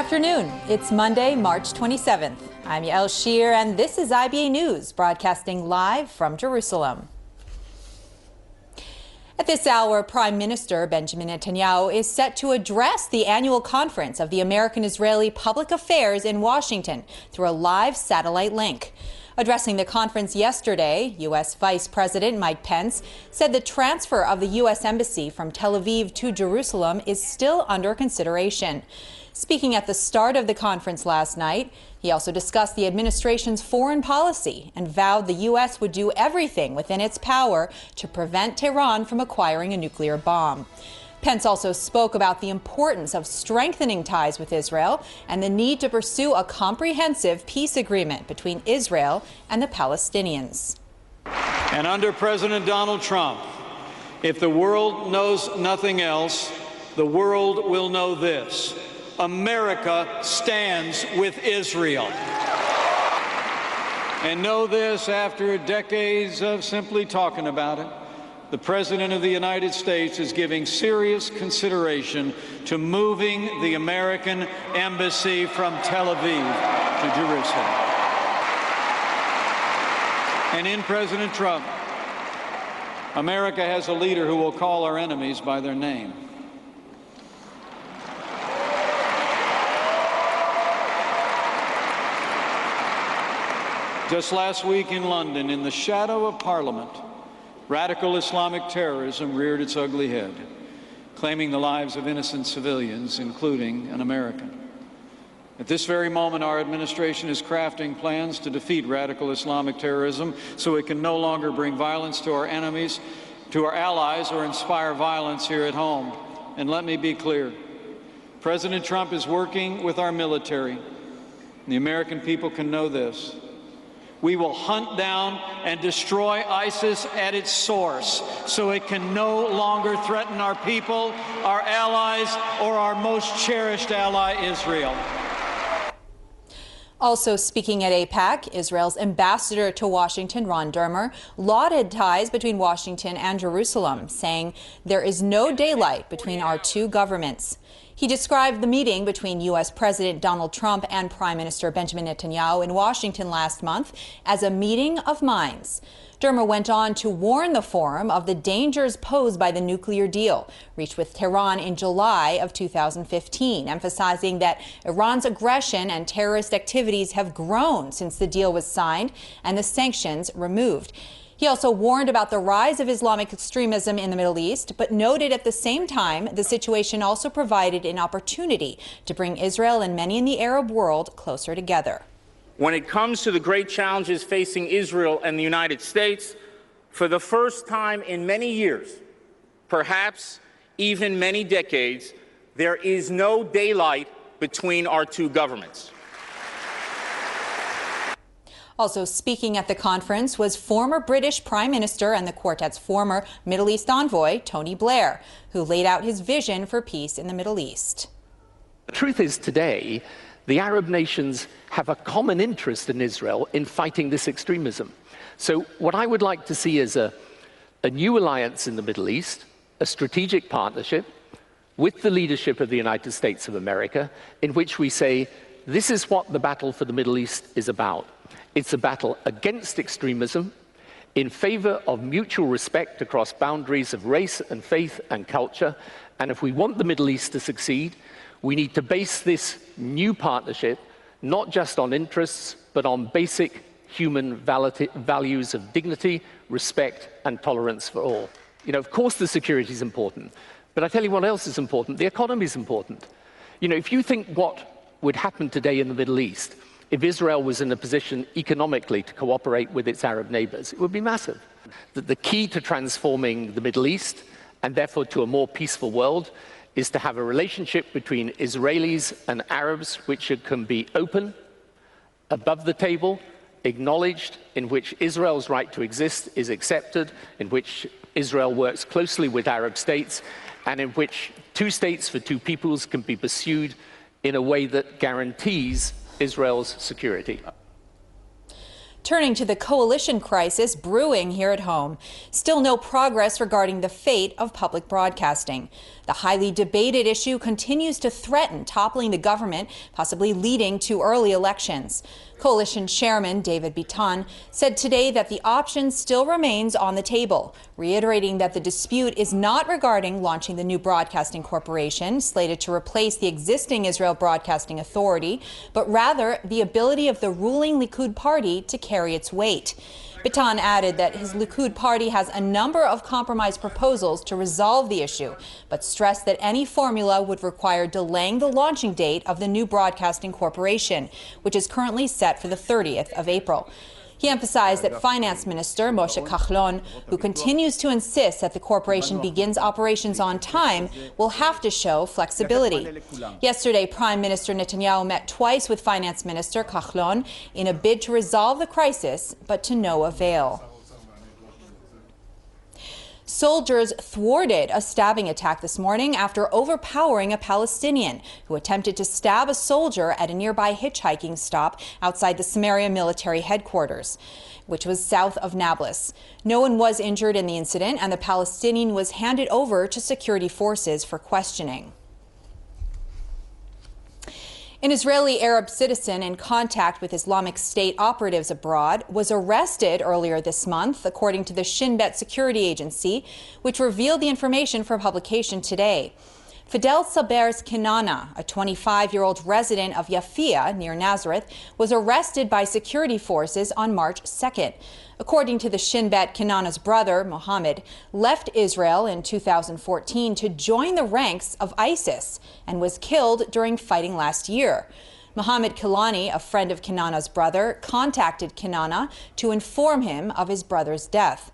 afternoon. It's Monday, March 27th. I'm Yael Shir, and this is IBA News, broadcasting live from Jerusalem. At this hour, Prime Minister Benjamin Netanyahu is set to address the annual conference of the American-Israeli Public Affairs in Washington through a live satellite link. Addressing the conference yesterday, U.S. Vice President Mike Pence said the transfer of the U.S. Embassy from Tel Aviv to Jerusalem is still under consideration. Speaking at the start of the conference last night, he also discussed the administration's foreign policy and vowed the U.S. would do everything within its power to prevent Tehran from acquiring a nuclear bomb. Pence also spoke about the importance of strengthening ties with Israel and the need to pursue a comprehensive peace agreement between Israel and the Palestinians. And under President Donald Trump, if the world knows nothing else, the world will know this: America stands with Israel. And know this, after decades of simply talking about it, the President of the United States is giving serious consideration to moving the American embassy from Tel Aviv to Jerusalem. And in President Trump, America has a leader who will call our enemies by their name. Just last week in London, in the shadow of Parliament, radical Islamic terrorism reared its ugly head, claiming the lives of innocent civilians, including an American. At this very moment, our administration is crafting plans to defeat radical Islamic terrorism so it can no longer bring violence to our enemies, to our allies, or inspire violence here at home. And let me be clear, President Trump is working with our military. The American people can know this: we will hunt down and destroy ISIS at its source so it can no longer threaten our people, our allies, or our most cherished ally, Israel. Also speaking at AIPAC, Israel's ambassador to Washington, Ron Dermer, lauded ties between Washington and Jerusalem, saying there is no daylight between our two governments. He described the meeting between U.S. President Donald Trump and Prime Minister Benjamin Netanyahu in Washington last month as a meeting of minds. Dermer went on to warn the forum of the dangers posed by the nuclear deal reached with Tehran in July of 2015, emphasizing that Iran's aggression and terrorist activities have grown since the deal was signed and the sanctions removed. He also warned about the rise of Islamic extremism in the Middle East, but noted at the same time the situation also provided an opportunity to bring Israel and many in the Arab world closer together. When it comes to the great challenges facing Israel and the United States, for the first time in many years, perhaps even many decades, there is no daylight between our two governments. Also speaking at the conference was former British Prime Minister and the Quartet's former Middle East envoy, Tony Blair, who laid out his vision for peace in the Middle East. The truth is, today, the Arab nations have a common interest in Israel in fighting this extremism. So what I would like to see is a new alliance in the Middle East, a strategic partnership with the leadership of the United States of America, in which we say, this is what the battle for the Middle East is about. It's a battle against extremism, in favor of mutual respect across boundaries of race and faith and culture. And if we want the Middle East to succeed, we need to base this new partnership not just on interests, but on basic human values of dignity, respect, and tolerance for all. You know, of course the security is important, but I tell you what else is important: the economy is important. You know, if you think what would happen today in the Middle East if Israel was in a position economically to cooperate with its Arab neighbors, it would be massive. That the key to transforming the Middle East, and therefore to a more peaceful world, is to have a relationship between Israelis and Arabs which can be open, above the table, acknowledged, in which Israel's right to exist is accepted, in which Israel works closely with Arab states, and in which two states for two peoples can be pursued in a way that guarantees Israel's security. Turning to the coalition crisis brewing here at home, still no progress regarding the fate of public broadcasting. The highly debated issue continues to threaten toppling the government, possibly leading to early elections. Coalition Chairman David Bitan said today that the option still remains on the table, reiterating that the dispute is not regarding launching the new broadcasting corporation slated to replace the existing Israel Broadcasting Authority, but rather the ability of the ruling Likud party to carry its weight. Bitan added that his Likud party has a number of compromise proposals to resolve the issue, but stressed that any formula would require delaying the launching date of the new broadcasting corporation, which is currently set for the 30th of April. He emphasized that Finance Minister Moshe Kahlon, who continues to insist that the corporation begins operations on time, will have to show flexibility. Yesterday, Prime Minister Netanyahu met twice with Finance Minister Kahlon in a bid to resolve the crisis, but to no avail. Soldiers thwarted a stabbing attack this morning after overpowering a Palestinian who attempted to stab a soldier at a nearby hitchhiking stop outside the Samaria military headquarters, which was south of Nablus. No one was injured in the incident, and the Palestinian was handed over to security forces for questioning. An Israeli Arab citizen in contact with Islamic State operatives abroad was arrested earlier this month, according to the Shin Bet security agency, which revealed the information for publication today. Fidel Saber's Kinana, a 25-year-old resident of Yafia near Nazareth, was arrested by security forces on March 2nd. According to the Shin Bet, Kinana's brother, Mohammed, left Israel in 2014 to join the ranks of ISIS and was killed during fighting last year. Mohammed Kilani, a friend of Kinana's brother, contacted Kinana to inform him of his brother's death.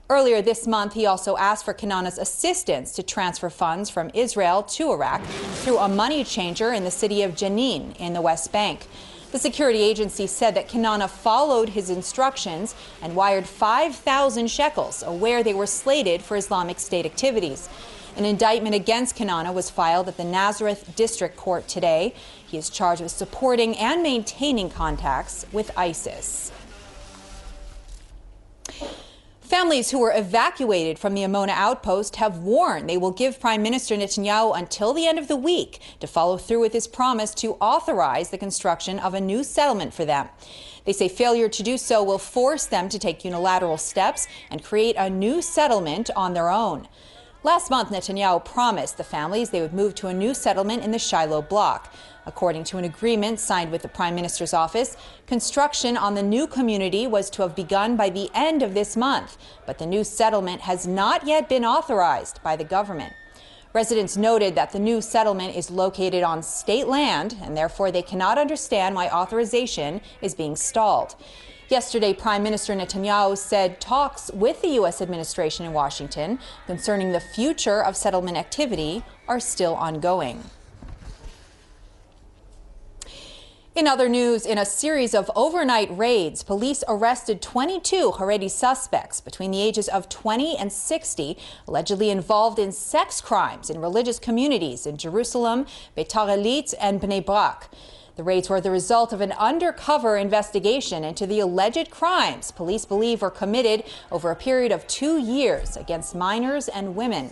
Earlier this month, he also asked for Kinana's assistance to transfer funds from Israel to Iraq through a money changer in the city of Jenin in the West Bank. The security agency said that Kinana followed his instructions and wired 5,000 shekels, aware they were slated for Islamic State activities. An indictment against Kinana was filed at the Nazareth District Court today. He is charged with supporting and maintaining contacts with ISIS. Families who were evacuated from the Amona outpost have warned they will give Prime Minister Netanyahu until the end of the week to follow through with his promise to authorize the construction of a new settlement for them. They say failure to do so will force them to take unilateral steps and create a new settlement on their own. Last month, Netanyahu promised the families they would move to a new settlement in the Shiloh block. According to an agreement signed with the Prime Minister's office, construction on the new community was to have begun by the end of this month, but the new settlement has not yet been authorized by the government. Residents noted that the new settlement is located on state land, and therefore they cannot understand why authorization is being stalled. Yesterday, Prime Minister Netanyahu said talks with the U.S. administration in Washington concerning the future of settlement activity are still ongoing. In other news, in a series of overnight raids, police arrested 22 Haredi suspects between the ages of 20 and 60, allegedly involved in sex crimes in religious communities in Jerusalem, Beitar Illit, and Bnei Brak. The raids were the result of an undercover investigation into the alleged crimes police believe were committed over a period of 2 years against minors and women.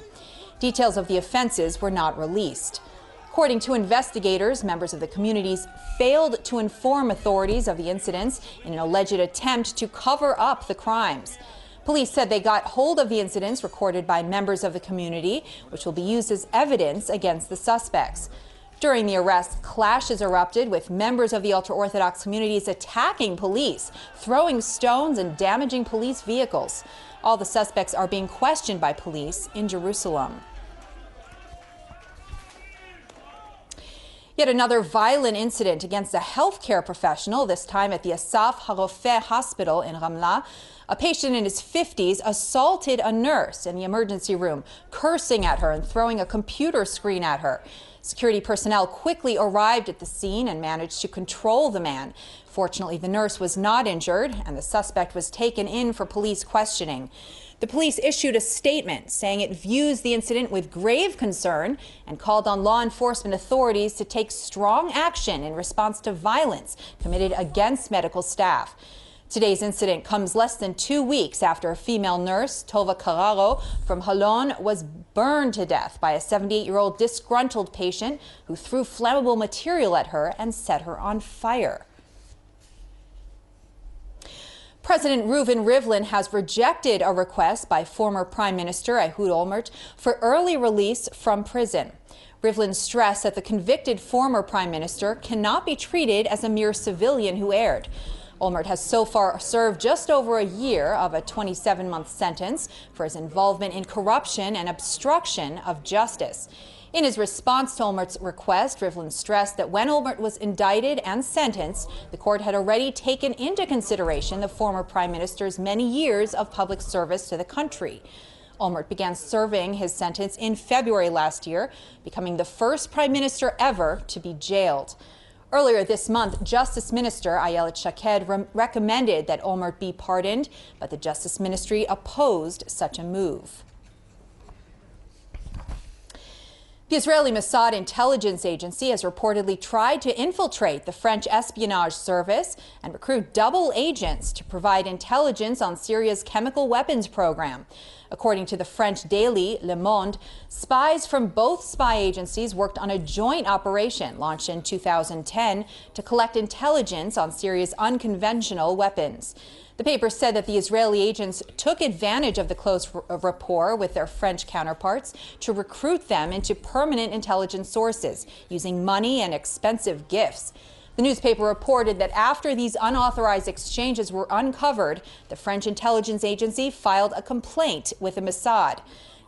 Details of the offenses were not released. According to investigators, members of the communities failed to inform authorities of the incidents in an alleged attempt to cover up the crimes. Police said they got hold of the incidents recorded by members of the community, which will be used as evidence against the suspects. During the arrest, clashes erupted with members of the ultra-Orthodox communities attacking police, throwing stones and damaging police vehicles. All the suspects are being questioned by police in Jerusalem. Yet another violent incident against a healthcare professional, this time at the Asaf Harofeh Hospital in Ramla. A patient in his 50s assaulted a nurse in the emergency room, cursing at her and throwing a computer screen at her. Security personnel quickly arrived at the scene and managed to control the man. Fortunately, the nurse was not injured, and the suspect was taken in for police questioning. The police issued a statement saying it views the incident with grave concern and called on law enforcement authorities to take strong action in response to violence committed against medical staff. Today's incident comes less than 2 weeks after a female nurse, Tova Carraro, from Holon, was burned to death by a 78-year-old disgruntled patient who threw flammable material at her and set her on fire. President Reuven Rivlin has rejected a request by former Prime Minister Ehud Olmert for early release from prison. Rivlin stressed that the convicted former Prime Minister cannot be treated as a mere civilian who erred. Olmert has so far served just over a year of a 27-month sentence for his involvement in corruption and obstruction of justice. In his response to Olmert's request, Rivlin stressed that when Olmert was indicted and sentenced, the court had already taken into consideration the former prime minister's many years of public service to the country. Olmert began serving his sentence in February last year, becoming the first prime minister ever to be jailed. Earlier this month, Justice Minister Ayelet Shaked recommended that Olmert be pardoned, but the Justice Ministry opposed such a move. The Israeli Mossad intelligence agency has reportedly tried to infiltrate the French espionage service and recruit double agents to provide intelligence on Syria's chemical weapons program. According to the French daily Le Monde, spies from both spy agencies worked on a joint operation launched in 2010 to collect intelligence on Syria's unconventional weapons. The paper said that the Israeli agents took advantage of the close rapport with their French counterparts to recruit them into permanent intelligence sources, using money and expensive gifts. The newspaper reported that after these unauthorized exchanges were uncovered, the French intelligence agency filed a complaint with the Mossad.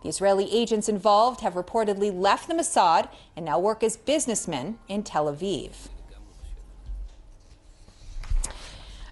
The Israeli agents involved have reportedly left the Mossad and now work as businessmen in Tel Aviv.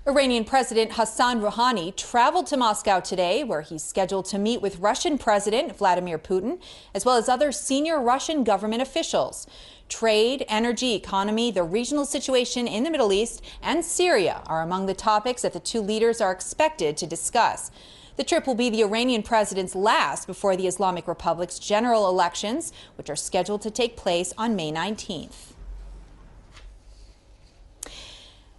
Iranian President Hassan Rouhani traveled to Moscow today, where he's scheduled to meet with Russian President Vladimir Putin, as well as other senior Russian government officials. Trade, energy, economy, the regional situation in the Middle East, and Syria are among the topics that the two leaders are expected to discuss. The trip will be the Iranian president's last before the Islamic Republic's general elections, which are scheduled to take place on May 19th.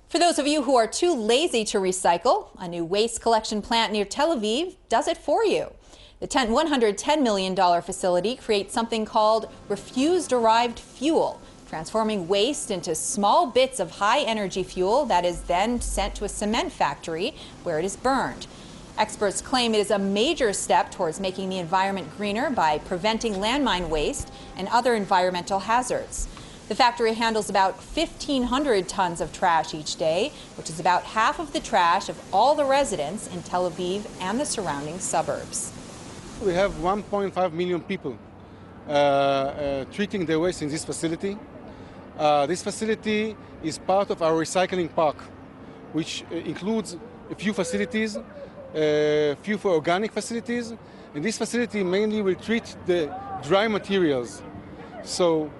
For those of you who are too lazy to recycle, a new waste collection plant near Tel Aviv does it for you. The $110 million facility creates something called refuse-derived fuel, transforming waste into small bits of high-energy fuel that is then sent to a cement factory where it is burned. Experts claim it is a major step towards making the environment greener by preventing landmine waste and other environmental hazards. The factory handles about 1,500 tons of trash each day, which is about half of the trash of all the residents in Tel Aviv and the surrounding suburbs. We have 1.5 million people treating their waste in this facility. This facility is part of our recycling park, which includes a few facilities, a few for organic facilities, and this facility mainly will treat the dry materials. So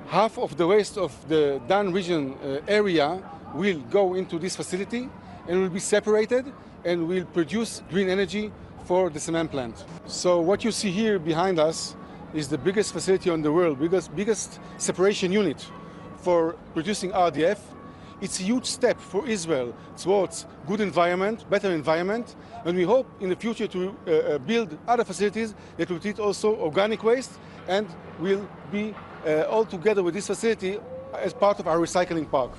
half of the waste of the Dan region area will go into this facility and will be separated and will produce green energy for the cement plant. So what you see here behind us is the biggest facility in the world, biggest separation unit for producing RDF. It's a huge step for Israel towards good environment, better environment, and we hope in the future to build other facilities that will treat also organic waste and will be all together with this facility as part of our recycling park.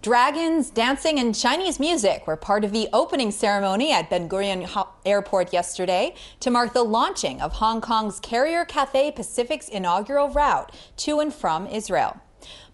Dragons, dancing, and Chinese music were part of the opening ceremony at Ben Gurion Airport yesterday to mark the launching of Hong Kong's Carrier Cathay Pacific's inaugural route to and from Israel.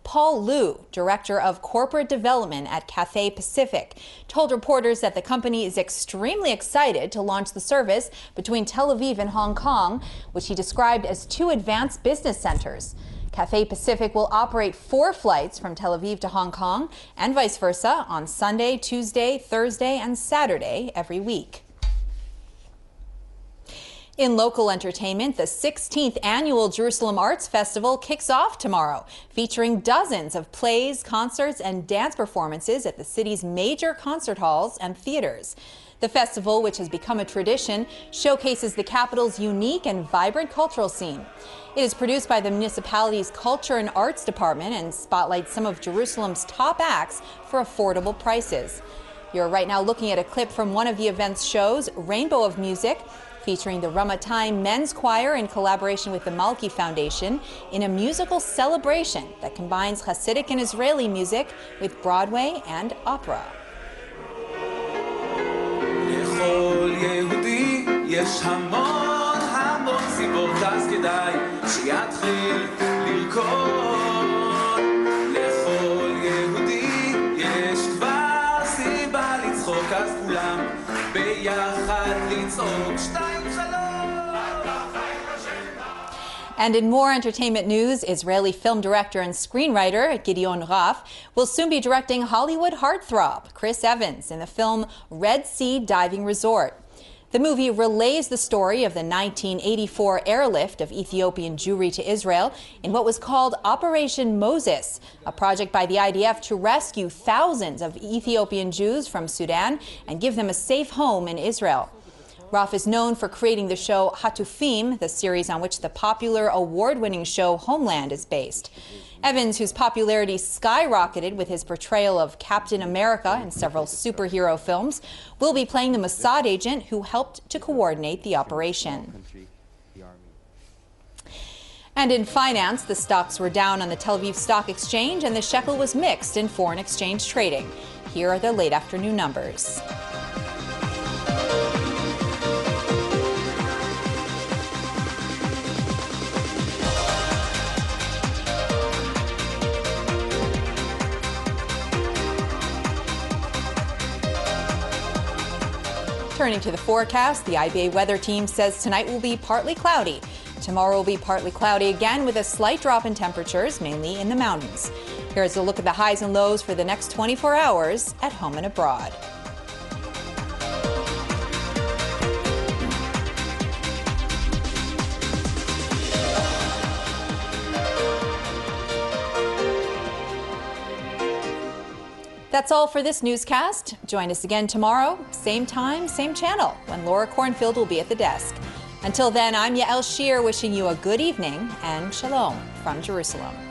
Paul Liu, Director of Corporate Development at Cathay Pacific, told reporters that the company is extremely excited to launch the service between Tel Aviv and Hong Kong, which he described as two advanced business centers. Cathay Pacific will operate 4 flights from Tel Aviv to Hong Kong and vice versa on Sunday, Tuesday, Thursday, and Saturday every week. In local entertainment, the 16th annual Jerusalem Arts Festival kicks off tomorrow, featuring dozens of plays, concerts, and dance performances at the city's major concert halls and theaters. The festival, which has become a tradition, showcases the capital's unique and vibrant cultural scene. It is produced by the municipality's Culture and Arts Department and spotlights some of Jerusalem's top acts for affordable prices. You're right now looking at a clip from one of the event's shows, Rainbow of Music, featuring the Ramatayim Men's Choir in collaboration with the Malki Foundation in a musical celebration that combines Hasidic and Israeli music with Broadway and opera. And in more entertainment news, Israeli film director and screenwriter Gideon Raff will soon be directing Hollywood heartthrob Chris Evans in the film Red Sea Diving Resort. The movie relays the story of the 1984 airlift of Ethiopian Jewry to Israel in what was called Operation Moses, a project by the IDF to rescue thousands of Ethiopian Jews from Sudan and give them a safe home in Israel. Raff is known for creating the show Hatufim, the series on which the popular award-winning show Homeland is based. Evans, whose popularity skyrocketed with his portrayal of Captain America in several superhero films, will be playing the Mossad agent who helped to coordinate the operation. And in finance, the stocks were down on the Tel Aviv Stock Exchange and the shekel was mixed in foreign exchange trading. Here are the late afternoon numbers. Turning to the forecast, the IBA weather team says tonight will be partly cloudy. Tomorrow will be partly cloudy again with a slight drop in temperatures, mainly in the mountains. Here's a look at the highs and lows for the next 24 hours at home and abroad. That's all for this newscast. Join us again tomorrow, same time, same channel, when Laura Cornfield will be at the desk. Until then, I'm Yael Shear wishing you a good evening and shalom from Jerusalem.